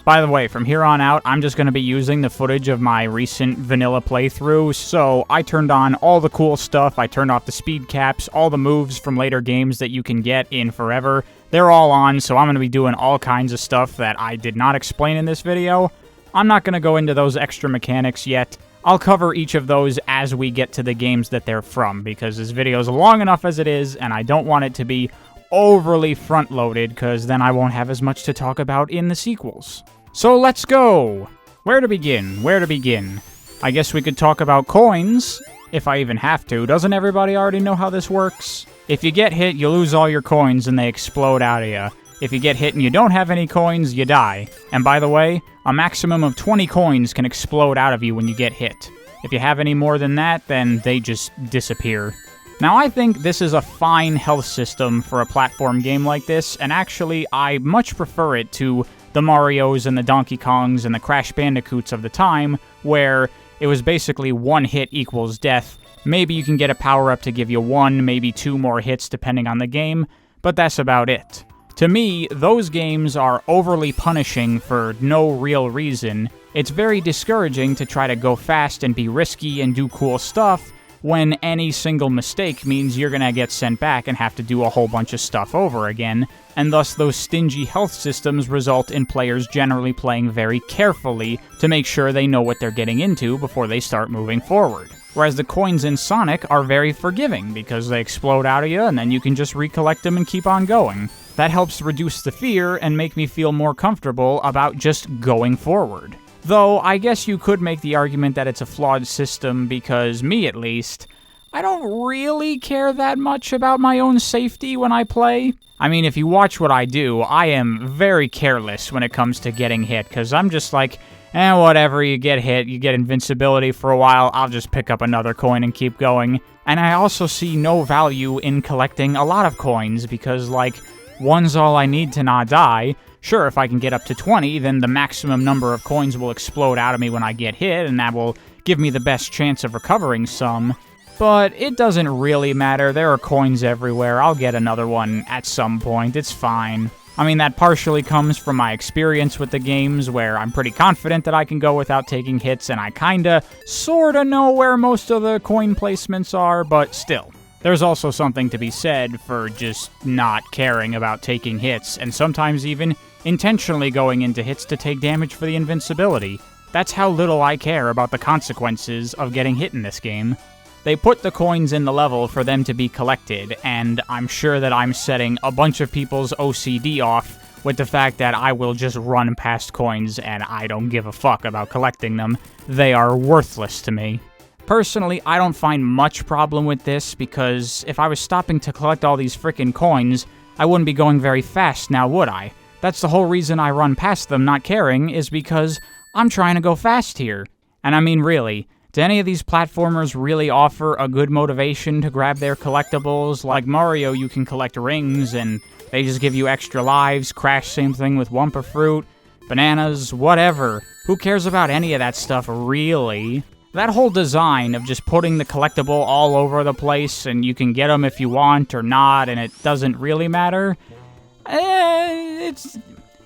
By the way, from here on out, I'm just going to be using the footage of my recent vanilla playthrough, so I turned on all the cool stuff, I turned off the speed caps, all the moves from later games that you can get in Forever, they're all on, so I'm going to be doing all kinds of stuff that I did not explain in this video. I'm not going to go into those extra mechanics yet. I'll cover each of those as we get to the games that they're from, because this video is long enough as it is, and I don't want it to be overly front-loaded, because then I won't have as much to talk about in the sequels. So let's go! Where to begin? Where to begin? I guess we could talk about coins, if I even have to. Doesn't everybody already know how this works? If you get hit, you lose all your coins and they explode out of you. If you get hit and you don't have any coins, you die. And by the way, a maximum of 20 coins can explode out of you when you get hit. If you have any more than that, then they just disappear. Now, I think this is a fine health system for a platform game like this, and actually, I much prefer it to the Marios and the Donkey Kongs and the Crash Bandicoots of the time, where it was basically one hit equals death. Maybe you can get a power-up to give you 1, maybe 2 more hits depending on the game, but that's about it. To me, those games are overly punishing for no real reason. It's very discouraging to try to go fast and be risky and do cool stuff, when any single mistake means you're gonna get sent back and have to do a whole bunch of stuff over again, and thus those stingy health systems result in players generally playing very carefully to make sure they know what they're getting into before they start moving forward. Whereas the coins in Sonic are very forgiving, because they explode out of you and then you can just recollect them and keep on going. That helps reduce the fear and make me feel more comfortable about just going forward. Though, I guess you could make the argument that it's a flawed system because, me at least, I don't really care that much about my own safety when I play. I mean, if you watch what I do, I am very careless when it comes to getting hit, because I'm just like, whatever, you get hit, you get invincibility for a while, I'll just pick up another coin and keep going. And I also see no value in collecting a lot of coins, because, like, one's all I need to not die. Sure, if I can get up to 20, then the maximum number of coins will explode out of me when I get hit, and that will give me the best chance of recovering some. But it doesn't really matter, there are coins everywhere, I'll get another one at some point, it's fine. I mean, that partially comes from my experience with the games, where I'm pretty confident that I can go without taking hits, and I kinda, sorta know where most of the coin placements are, but still. There's also something to be said for just not caring about taking hits, and sometimes even intentionally going into hits to take damage for the invincibility. That's how little I care about the consequences of getting hit in this game. They put the coins in the level for them to be collected, and I'm sure that I'm setting a bunch of people's OCD off with the fact that I will just run past coins and I don't give a fuck about collecting them. They are worthless to me. Personally, I don't find much problem with this, because if I was stopping to collect all these frickin' coins, I wouldn't be going very fast now, would I? That's the whole reason I run past them not caring, is because I'm trying to go fast here. And I mean, really, do any of these platformers really offer a good motivation to grab their collectibles? Like Mario, you can collect rings, and they just give you extra lives. Crash, same thing with Wumpa Fruit, bananas, whatever. Who cares about any of that stuff, really? That whole design of just putting the collectible all over the place, and you can get them if you want or not, and it doesn't really matter,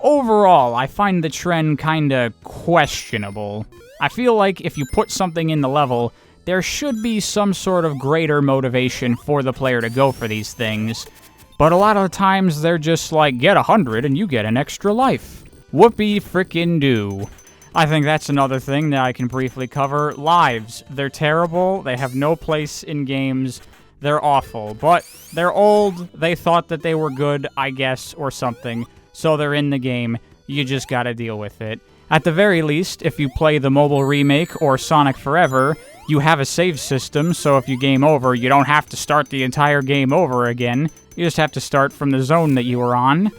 overall, I find the trend kinda questionable. I feel like if you put something in the level, there should be some sort of greater motivation for the player to go for these things, but a lot of the times they're just like, get 100 and you get an extra life. Whoopee frickin' do. I think that's another thing that I can briefly cover. Lives. They're terrible, they have no place in games, they're awful, but they're old, they thought that they were good, I guess, or something, so they're in the game, you just gotta deal with it. At the very least, if you play the mobile remake or Sonic Forever, you have a save system, so if you game over, you don't have to start the entire game over again, you just have to start from the zone that you were on.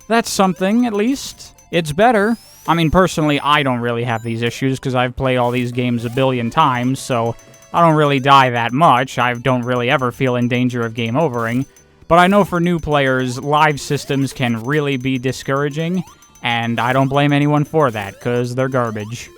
That's something, at least. It's better. I mean, personally, I don't really have these issues, because I've played all these games a billion times, so I don't really die that much. I don't really ever feel in danger of game overing. But I know for new players, live systems can really be discouraging, and I don't blame anyone for that, because they're garbage.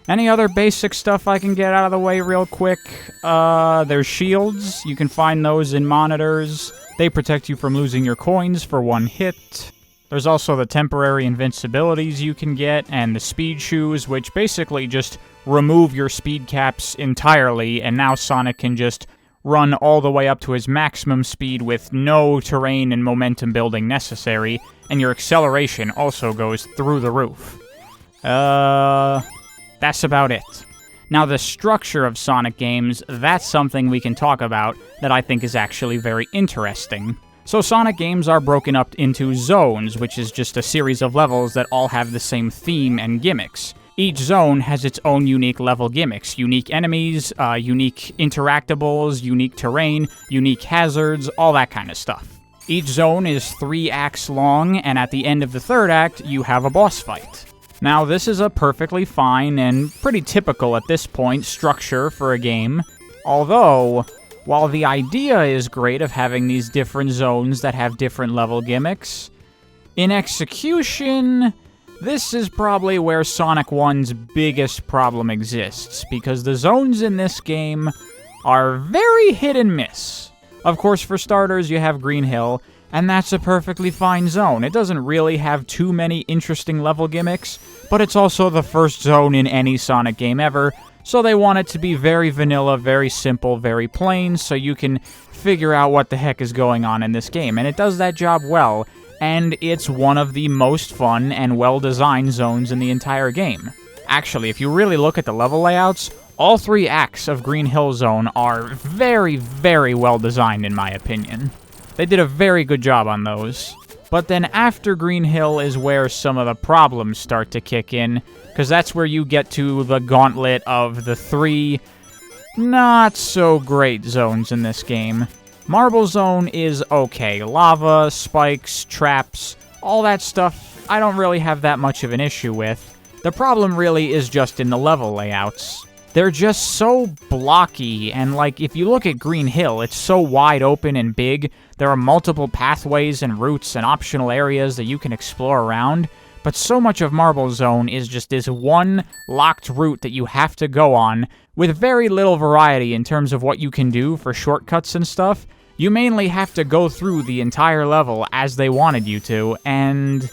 Any other basic stuff I can get out of the way real quick? There's shields. You can find those in monitors. They protect you from losing your coins for one hit. There's also the temporary invincibilities you can get, and the speed shoes, which basically just remove your speed caps entirely, and now Sonic can just run all the way up to his maximum speed with no terrain and momentum building necessary, and your acceleration also goes through the roof. That's about it. Now, the structure of Sonic games, that's something we can talk about that I think is actually very interesting. So Sonic games are broken up into zones, which is just a series of levels that all have the same theme and gimmicks. Each zone has its own unique level gimmicks, unique enemies, unique interactables, unique terrain, unique hazards, all that kind of stuff. Each zone is 3 acts long, and at the end of the 3rd act, you have a boss fight. Now, this is a perfectly fine and pretty typical at this point structure for a game, although, while the idea is great of having these different zones that have different level gimmicks, in execution, this is probably where Sonic 1's biggest problem exists, because the zones in this game are very hit and miss. Of course, for starters, you have Green Hill, and that's a perfectly fine zone. It doesn't really have too many interesting level gimmicks, but it's also the first zone in any Sonic game ever, so they want it to be very vanilla, very simple, very plain, so you can figure out what the heck is going on in this game, and it does that job well, and it's one of the most fun and well-designed zones in the entire game. Actually, if you really look at the level layouts, all 3 acts of Green Hill Zone are very, very well-designed in my opinion. They did a very good job on those. But then after Green Hill is where some of the problems start to kick in, because that's where you get to the gauntlet of the 3 not-so-great zones in this game. Marble Zone is okay. Lava, spikes, traps, all that stuff I don't really have that much of an issue with. The problem really is just in the level layouts. They're just so blocky, and like, if you look at Green Hill, it's so wide open and big. There are multiple pathways and routes and optional areas that you can explore around, but so much of Marble Zone is just this one locked route that you have to go on, with very little variety in terms of what you can do for shortcuts and stuff. You mainly have to go through the entire level as they wanted you to, and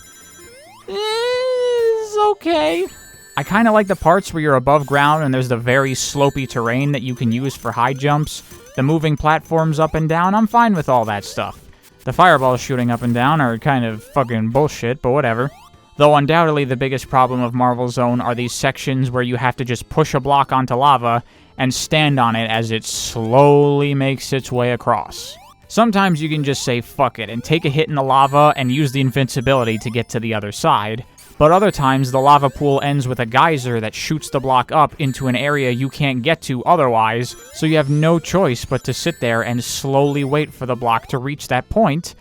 it's okay. I kind of like the parts where you're above ground and there's the very slopey terrain that you can use for high jumps, the moving platforms up and down. I'm fine with all that stuff. The fireballs shooting up and down are kind of fucking bullshit, but whatever. Though undoubtedly the biggest problem of Marble Zone are these sections where you have to just push a block onto lava and stand on it as it slowly makes its way across. Sometimes you can just say fuck it and take a hit in the lava and use the invincibility to get to the other side. But other times, the lava pool ends with a geyser that shoots the block up into an area you can't get to otherwise, so you have no choice but to sit there and slowly wait for the block to reach that point,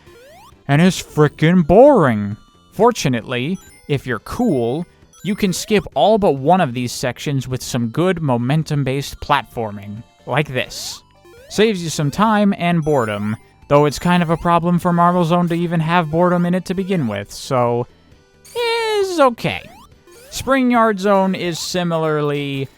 and it's frickin' boring. Fortunately, if you're cool, you can skip all but one of these sections with some good momentum-based platforming, like this. Saves you some time and boredom, though it's kind of a problem for Marble Zone to even have boredom in it to begin with, so is okay. Spring Yard Zone is similarly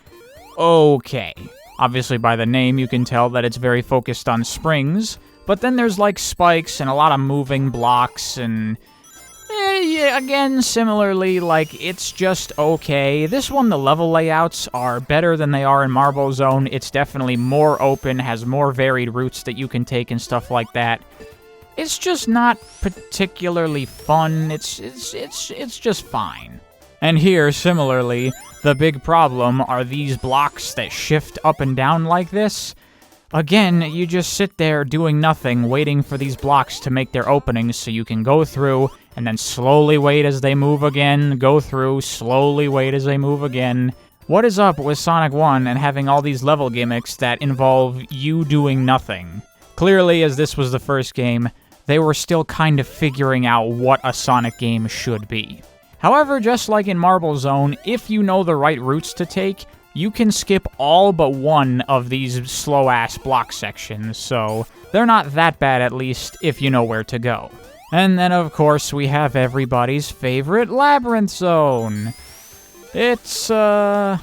okay. Obviously, by the name, you can tell that it's very focused on springs, but then there's like spikes and a lot of moving blocks, and yeah, again, similarly, like, it's just okay. This one, the level layouts are better than they are in Marble Zone. It's definitely more open, has more varied routes that you can take and stuff like that. It's just not particularly fun. It's just fine. And here, similarly, the big problem are these blocks that shift up and down like this. Again, you just sit there doing nothing, waiting for these blocks to make their openings so you can go through, and then slowly wait as they move again, go through, slowly wait as they move again. What is up with Sonic 1 and having all these level gimmicks that involve you doing nothing? Clearly, as this was the first game, they were still kind of figuring out what a Sonic game should be. However, just like in Marble Zone, if you know the right routes to take, you can skip all but one of these slow-ass block sections, so they're not that bad, at least, if you know where to go. And then, of course, we have everybody's favorite Labyrinth Zone. It's, do I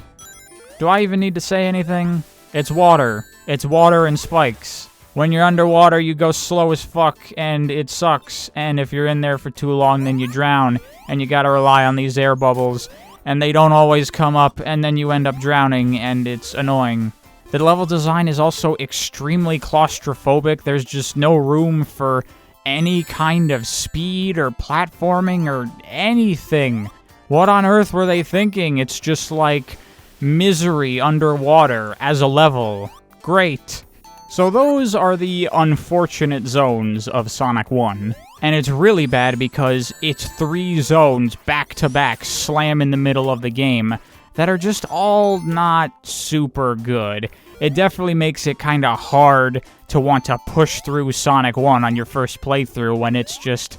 even need to say anything? It's water. It's water and spikes. When you're underwater, you go slow as fuck, and it sucks. And if you're in there for too long, then you drown, and you gotta rely on these air bubbles, and they don't always come up, and then you end up drowning, and it's annoying. The level design is also extremely claustrophobic. There's just no room for any kind of speed or platforming or anything. What on earth were they thinking? It's just like misery underwater as a level. Great. So those are the unfortunate zones of Sonic 1. And it's really bad because it's 3 zones back-to-back slam in the middle of the game that are just all not super good. It definitely makes it kind of hard to want to push through Sonic 1 on your first playthrough when it's just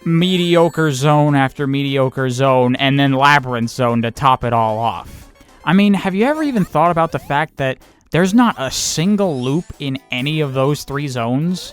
mediocre zone after mediocre zone and then Labyrinth Zone to top it all off. I mean, have you ever even thought about the fact that there's not a single loop in any of those 3 zones?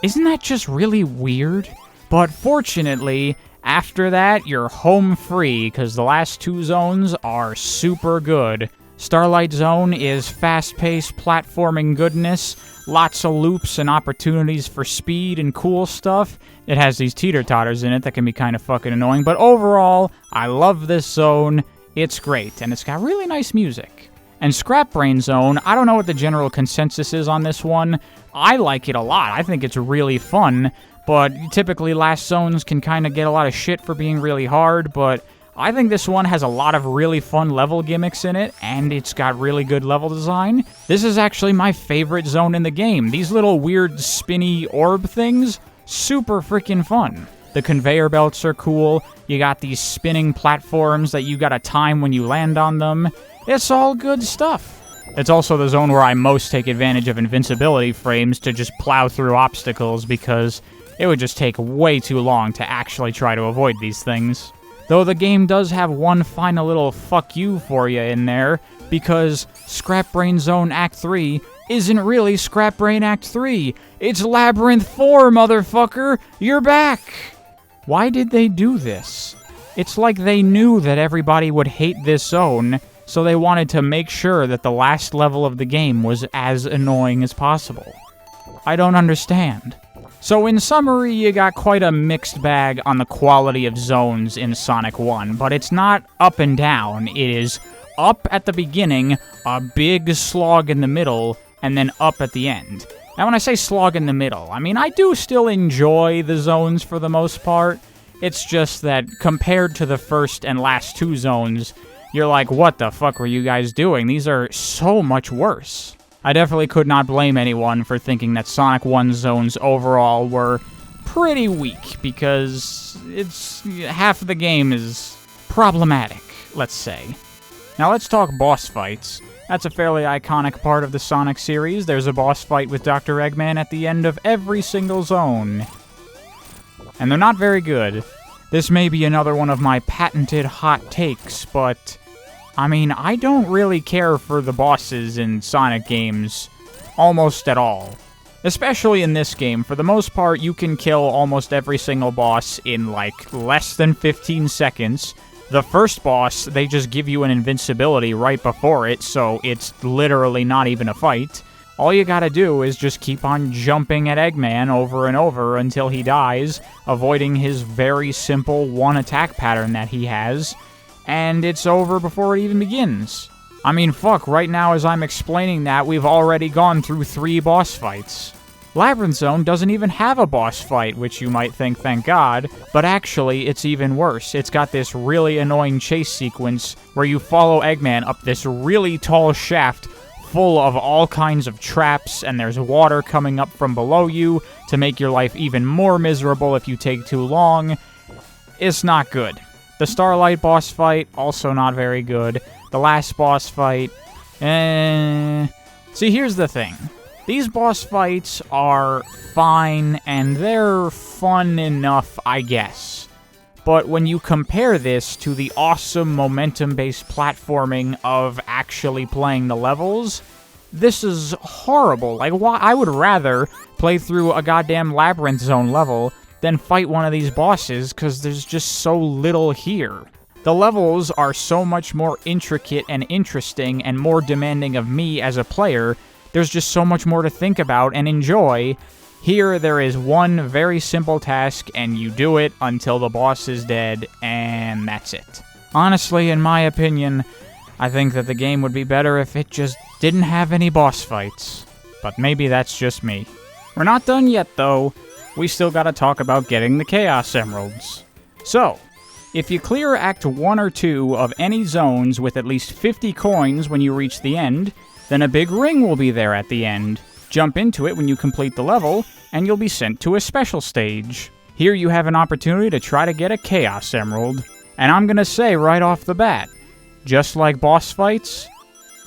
Isn't that just really weird? But fortunately, after that, you're home free, because the last 2 zones are super good. Starlight Zone is fast-paced platforming goodness, lots of loops and opportunities for speed and cool stuff. It has these teeter-totters in it that can be kind of fucking annoying, but overall, I love this zone. It's great, and it's got really nice music. And Scrap Brain Zone, I don't know what the general consensus is on this one. I like it a lot. I think it's really fun, but typically last zones can kind of get a lot of shit for being really hard, but I think this one has a lot of really fun level gimmicks in it, and it's got really good level design. This is actually my favorite zone in the game. These little weird spinny orb things, super freaking fun. The conveyor belts are cool. You got these spinning platforms that you gotta time when you land on them. It's all good stuff. It's also the zone where I most take advantage of invincibility frames to just plow through obstacles because it would just take way too long to actually try to avoid these things. Though the game does have one final little fuck you for you in there, because Scrap Brain Zone Act 3 isn't really Scrap Brain Act 3. It's Labyrinth 4, motherfucker! You're back! Why did they do this? It's like they knew that everybody would hate this zone, so they wanted to make sure that the last level of the game was as annoying as possible. I don't understand. So in summary, you got quite a mixed bag on the quality of zones in Sonic 1, but it's not up and down. It is up at the beginning, a big slog in the middle, and then up at the end. Now when I say slog in the middle, I mean I do still enjoy the zones for the most part. It's just that compared to the first and last 2 zones, you're like, what the fuck were you guys doing? These are so much worse. I definitely could not blame anyone for thinking that Sonic 1 zones overall were pretty weak, because half of the game is problematic, let's say. Now let's talk boss fights. That's a fairly iconic part of the Sonic series. There's a boss fight with Dr. Eggman at the end of every single zone. And they're not very good. This may be another one of my patented hot takes, but I mean, I don't really care for the bosses in Sonic games almost at all. Especially in this game, for the most part, you can kill almost every single boss in, like, less than 15 seconds. The first boss, they just give you an invincibility right before it, so it's literally not even a fight. All you gotta do is just keep on jumping at Eggman over and over until he dies, avoiding his very simple one-attack pattern that he has, and it's over before it even begins. I mean, fuck, right now as I'm explaining that, we've already gone through 3 boss fights. Labyrinth Zone doesn't even have a boss fight, which you might think, thank God, but actually, it's even worse. It's got this really annoying chase sequence where you follow Eggman up this really tall shaft full of all kinds of traps, and there's water coming up from below you to make your life even more miserable if you take too long. It's not good. The Starlight boss fight, also not very good. The last boss fight, See, here's the thing. These boss fights are fine, and they're fun enough, I guess. But when you compare this to the awesome momentum-based platforming of actually playing the levels, this is horrible. Like, why? I would rather play through a goddamn Labyrinth Zone level than fight one of these bosses, because there's just so little here. The levels are so much more intricate and interesting and more demanding of me as a player there's just so much more to think about and enjoy. Here, there is one very simple task, and you do it until the boss is dead, and that's it. Honestly, in my opinion, I think that the game would be better if it just didn't have any boss fights. But maybe that's just me. We're not done yet, though. We still gotta talk about getting the Chaos Emeralds. So, if you clear Act 1 or 2 of any zones with at least 50 coins when you reach the end, then a big ring will be there at the end. Jump into it when you complete the level, and you'll be sent to a special stage. Here you have an opportunity to try to get a Chaos Emerald. And I'm gonna say right off the bat, just like boss fights,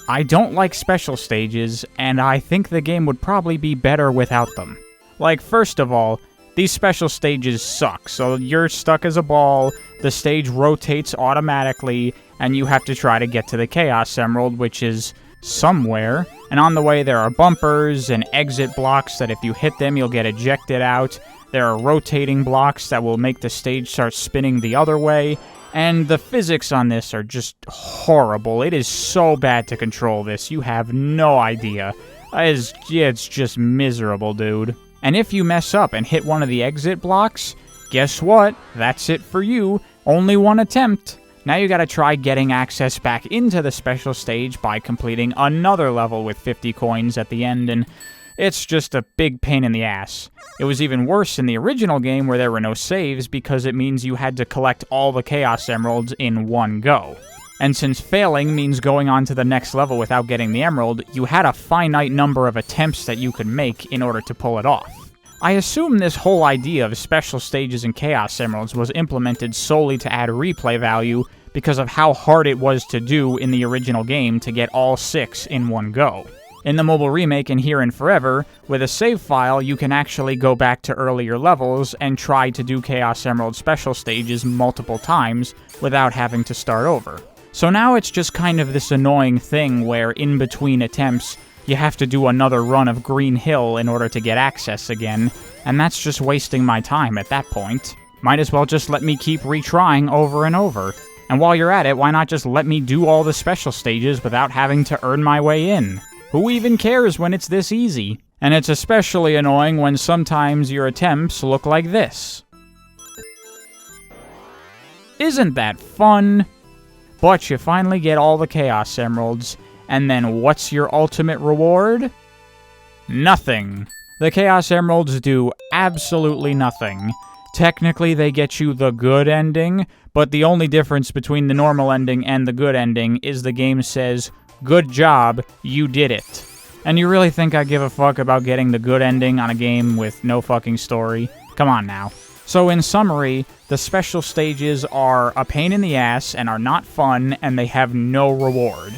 I don't like special stages, and I think the game would probably be better without them. Like, first of all, these special stages suck, so you're stuck as a ball, the stage rotates automatically, and you have to try to get to the Chaos Emerald, which is somewhere. And on the way there are bumpers and exit blocks that if you hit them, you'll get ejected out. There are rotating blocks that will make the stage start spinning the other way. And the physics on this are just horrible. It is so bad to control this. You have no idea. It's just miserable, dude. And if you mess up and hit one of the exit blocks, guess what? That's it for you. Only one attempt. Now you gotta try getting access back into the special stage by completing another level with 50 coins at the end, and it's just a big pain in the ass. It was even worse in the original game where there were no saves because it means you had to collect all the Chaos Emeralds in one go. And since failing means going on to the next level without getting the emerald, you had a finite number of attempts that you could make in order to pull it off. I assume this whole idea of special stages and Chaos Emeralds was implemented solely to add replay value because of how hard it was to do in the original game to get all 6 in one go. In the mobile remake and Here and Forever, with a save file, you can actually go back to earlier levels and try to do Chaos Emerald special stages multiple times without having to start over. So now it's just kind of this annoying thing where in between attempts, you have to do another run of Green Hill in order to get access again, and that's just wasting my time at that point. Might as well just let me keep retrying over and over. And while you're at it, why not just let me do all the special stages without having to earn my way in? Who even cares when it's this easy? And it's especially annoying when sometimes your attempts look like this. Isn't that fun? But you finally get all the Chaos Emeralds, and then what's your ultimate reward? Nothing. The Chaos Emeralds do absolutely nothing. Technically, they get you the good ending, but the only difference between the normal ending and the good ending is the game says, "Good job, you did it." And you really think I give a fuck about getting the good ending on a game with no fucking story? Come on now. So in summary, the special stages are a pain in the ass and are not fun, and they have no reward.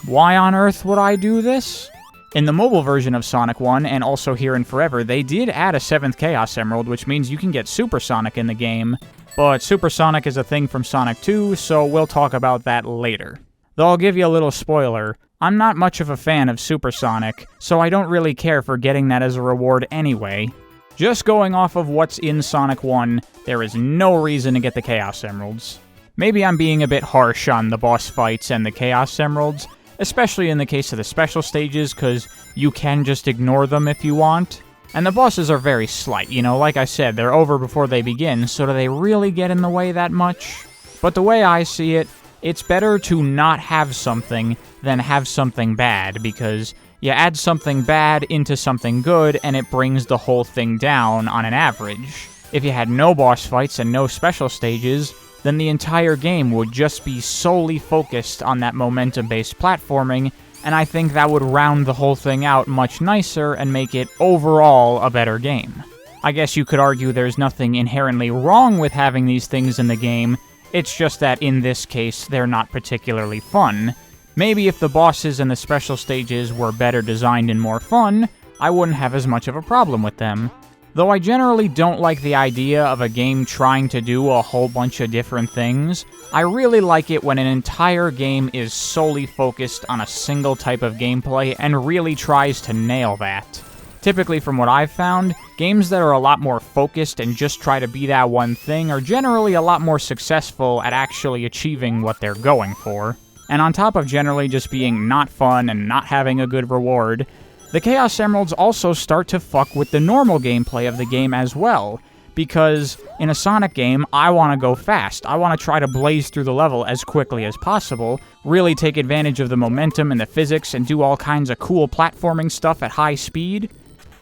Why on earth would I do this? In the mobile version of Sonic 1, and also Here and Forever, they did add a 7th Chaos Emerald, which means you can get Super Sonic in the game, but Super Sonic is a thing from Sonic 2, so we'll talk about that later. Though I'll give you a little spoiler, I'm not much of a fan of Super Sonic, so I don't really care for getting that as a reward anyway. Just going off of what's in Sonic 1, there is no reason to get the Chaos Emeralds. Maybe I'm being a bit harsh on the boss fights and the Chaos Emeralds, especially in the case of the special stages, because you can just ignore them if you want. And the bosses are very slight, you know, like I said, they're over before they begin, so do they really get in the way that much? But the way I see it, it's better to not have something than have something bad, because you add something bad into something good, and it brings the whole thing down on an average. If you had no boss fights and no special stages, then the entire game would just be solely focused on that momentum-based platforming, and I think that would round the whole thing out much nicer and make it overall a better game. I guess you could argue there's nothing inherently wrong with having these things in the game, it's just that in this case, they're not particularly fun. Maybe if the bosses and the special stages were better designed and more fun, I wouldn't have as much of a problem with them. Though I generally don't like the idea of a game trying to do a whole bunch of different things, I really like it when an entire game is solely focused on a single type of gameplay and really tries to nail that. Typically, from what I've found, games that are a lot more focused and just try to be that one thing are generally a lot more successful at actually achieving what they're going for. And on top of generally just being not fun and not having a good reward, The Chaos Emeralds also start to fuck with the normal gameplay of the game as well, because in a Sonic game, I want to go fast. I want to try to blaze through the level as quickly as possible, really take advantage of the momentum and the physics, and do all kinds of cool platforming stuff at high speed.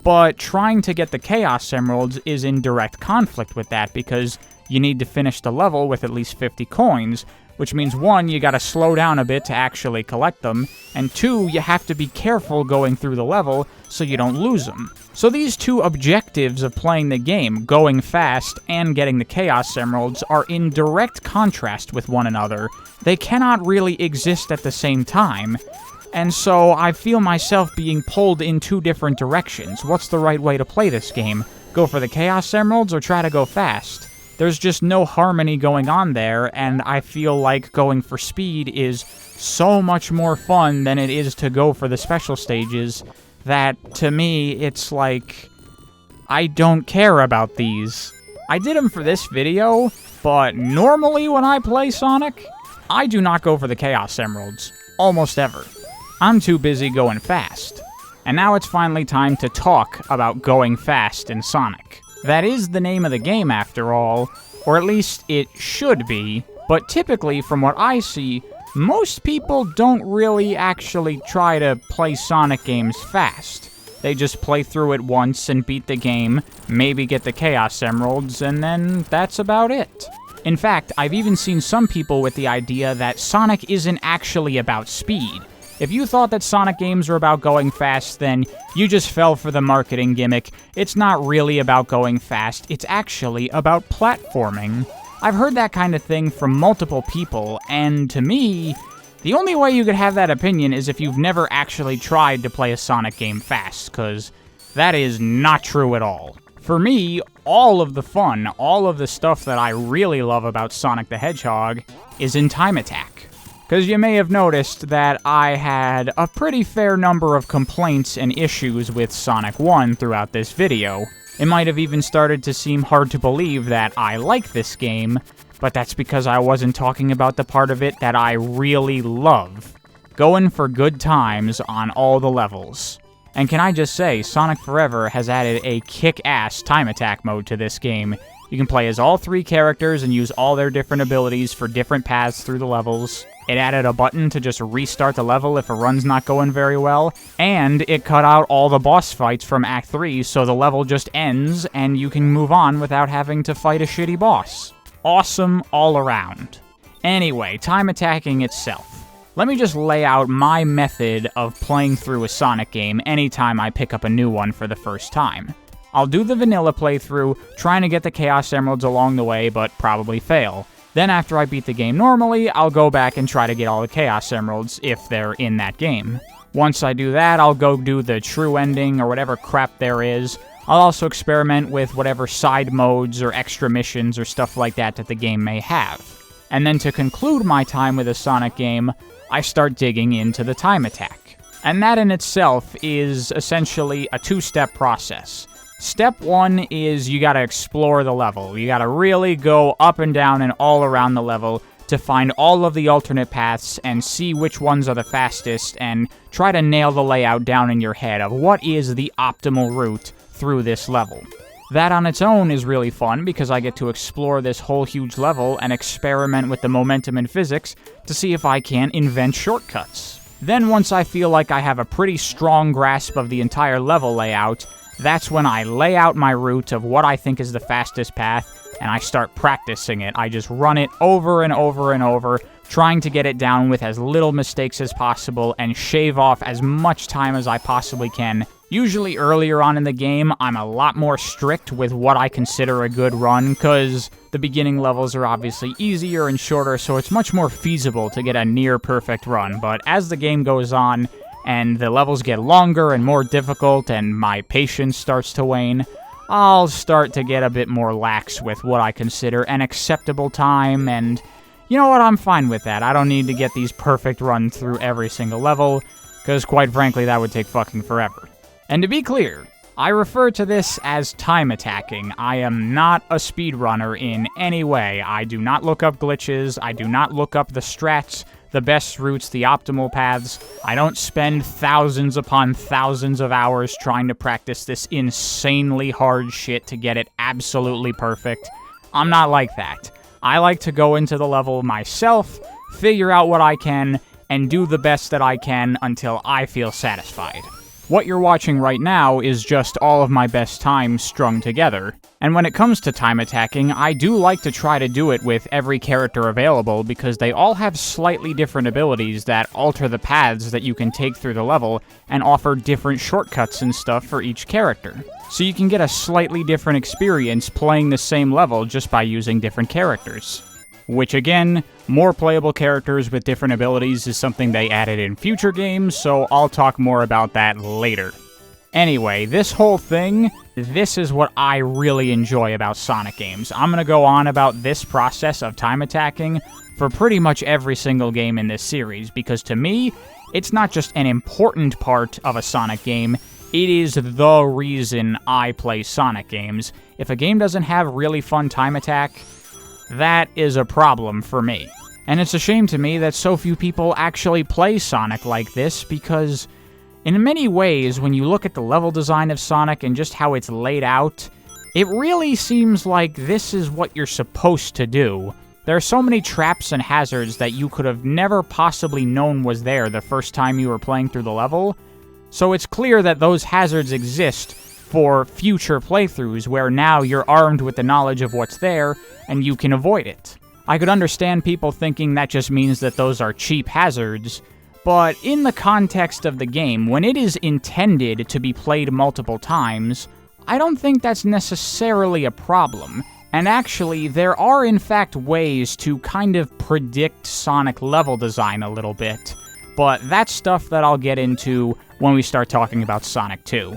But trying to get the Chaos Emeralds is in direct conflict with that, because you need to finish the level with at least 50 coins, which means 1, you gotta slow down a bit to actually collect them, and 2, you have to be careful going through the level so you don't lose them. So these two objectives of playing the game, going fast and getting the Chaos Emeralds, are in direct contrast with one another. They cannot really exist at the same time, and so I feel myself being pulled in two different directions. What's the right way to play this game? Go for the Chaos Emeralds or try to go fast? There's just no harmony going on there, and I feel like going for speed is so much more fun than it is to go for the special stages, that, to me, it's like, I don't care about these. I did them for this video, but normally when I play Sonic, I do not go for the Chaos Emeralds. Almost ever. I'm too busy going fast. And now it's finally time to talk about going fast in Sonic. That is the name of the game, after all, or at least it should be, but typically, from what I see, most people don't really actually try to play Sonic games fast. They just play through it once and beat the game, maybe get the Chaos Emeralds, and then that's about it. In fact, I've even seen some people with the idea that Sonic isn't actually about speed. If you thought that Sonic games were about going fast, then you just fell for the marketing gimmick. It's not really about going fast, it's actually about platforming. I've heard that kind of thing from multiple people, and to me, the only way you could have that opinion is if you've never actually tried to play a Sonic game fast, because that is not true at all. For me, all of the fun, all of the stuff that I really love about Sonic the Hedgehog is in time attack. Because you may have noticed that I had a pretty fair number of complaints and issues with Sonic 1 throughout this video. It might have even started to seem hard to believe that I like this game, but that's because I wasn't talking about the part of it that I really love. Going for good times on all the levels. And can I just say, Sonic Forever has added a kick-ass time attack mode to this game. You can play as all 3 characters and use all their different abilities for different paths through the levels. It added a button to just restart the level if a run's not going very well, and it cut out all the boss fights from Act 3, so the level just ends, and you can move on without having to fight a shitty boss. Awesome all around. Anyway, time attacking itself. Let me just lay out my method of playing through a Sonic game anytime I pick up a new one for the first time. I'll do the vanilla playthrough, trying to get the Chaos Emeralds along the way, but probably fail. Then after I beat the game normally, I'll go back and try to get all the Chaos Emeralds if they're in that game. Once I do that, I'll go do the true ending or whatever crap there is. I'll also experiment with whatever side modes or extra missions or stuff like that that the game may have. And then to conclude my time with a Sonic game, I start digging into the time attack. And that in itself is essentially a 2-step process. Step 1 is you gotta explore the level. You gotta really go up and down and all around the level to find all of the alternate paths and see which ones are the fastest and try to nail the layout down in your head of what is the optimal route through this level. That on its own is really fun because I get to explore this whole huge level and experiment with the momentum and physics to see if I can invent shortcuts. Then once I feel like I have a pretty strong grasp of the entire level layout, that's when I lay out my route of what I think is the fastest path, and I start practicing it. I just run it over and over and over, trying to get it down with as little mistakes as possible and shave off as much time as I possibly can. Usually earlier on in the game, I'm a lot more strict with what I consider a good run, because the beginning levels are obviously easier and shorter, so it's much more feasible to get a near-perfect run. But as the game goes on, and the levels get longer and more difficult, and my patience starts to wane, I'll start to get a bit more lax with what I consider an acceptable time, and you know what, I'm fine with that. I don't need to get these perfect runs through every single level, because quite frankly, that would take fucking forever. And to be clear, I refer to this as time attacking. I am not a speedrunner in any way. I do not look up glitches, I do not look up the strats, the best routes, the optimal paths. I don't spend thousands upon thousands of hours trying to practice this insanely hard shit to get it absolutely perfect. I'm not like that. I like to go into the level myself, figure out what I can, and do the best that I can until I feel satisfied. What you're watching right now is just all of my best times strung together. And when it comes to time attacking, I do like to try to do it with every character available because they all have slightly different abilities that alter the paths that you can take through the level and offer different shortcuts and stuff for each character. So you can get a slightly different experience playing the same level just by using different characters. Which again, more playable characters with different abilities is something they added in future games, so I'll talk more about that later. Anyway, this whole thing, this is what I really enjoy about Sonic games. I'm gonna go on about this process of time attacking for pretty much every single game in this series, because to me, it's not just an important part of a Sonic game, it is the reason I play Sonic games. If a game doesn't have really fun time attack, that is a problem for me. And it's a shame to me that so few people actually play Sonic like this, because in many ways, when you look at the level design of Sonic and just how it's laid out, it really seems like this is what you're supposed to do. There are so many traps and hazards that you could have never possibly known was there the first time you were playing through the level, so it's clear that those hazards exist for future playthroughs where now you're armed with the knowledge of what's there and you can avoid it. I could understand people thinking that just means that those are cheap hazards, but in the context of the game, when it is intended to be played multiple times, I don't think that's necessarily a problem. And actually, there are in fact ways to kind of predict Sonic level design a little bit, but that's stuff that I'll get into when we start talking about Sonic 2.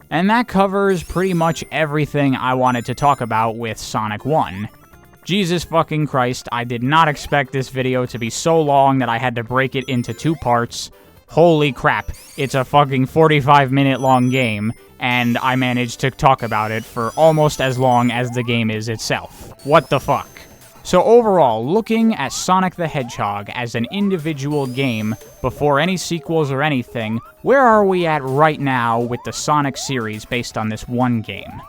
And that covers pretty much everything I wanted to talk about with Sonic 1. Jesus fucking Christ, I did not expect this video to be so long that I had to break it into 2 parts. Holy crap, it's a fucking 45-minute long game, and I managed to talk about it for almost as long as the game is itself. What the fuck? So overall, looking at Sonic the Hedgehog as an individual game, before any sequels or anything, where are we at right now with the Sonic series based on this one game?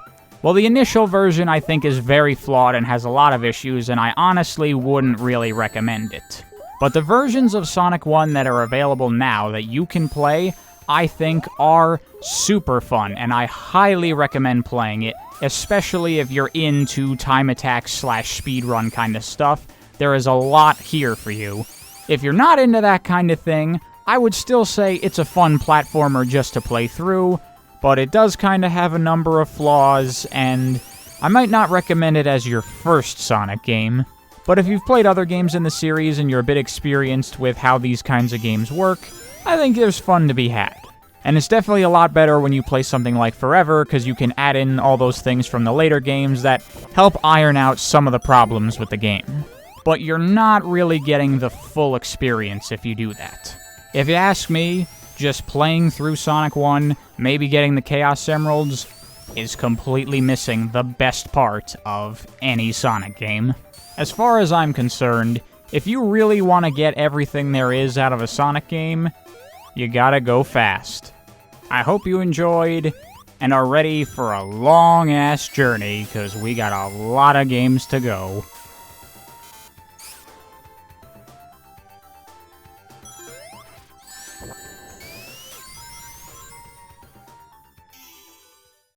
Well, the initial version I think is very flawed and has a lot of issues, and I honestly wouldn't really recommend it. But the versions of Sonic 1 that are available now that you can play, I think are super fun, and I highly recommend playing it, especially if you're into time attack / speedrun kind of stuff. There is a lot here for you. If you're not into that kind of thing, I would still say it's a fun platformer just to play through, but it does kind of have a number of flaws, and I might not recommend it as your first Sonic game. But if you've played other games in the series and you're a bit experienced with how these kinds of games work, I think there's fun to be had. And it's definitely a lot better when you play something like Forever, because you can add in all those things from the later games that help iron out some of the problems with the game. But you're not really getting the full experience if you do that. If you ask me, just playing through Sonic 1, maybe getting the Chaos Emeralds, is completely missing the best part of any Sonic game. As far as I'm concerned, if you really want to get everything there is out of a Sonic game, you gotta go fast. I hope you enjoyed and are ready for a long-ass journey, because we got a lot of games to go.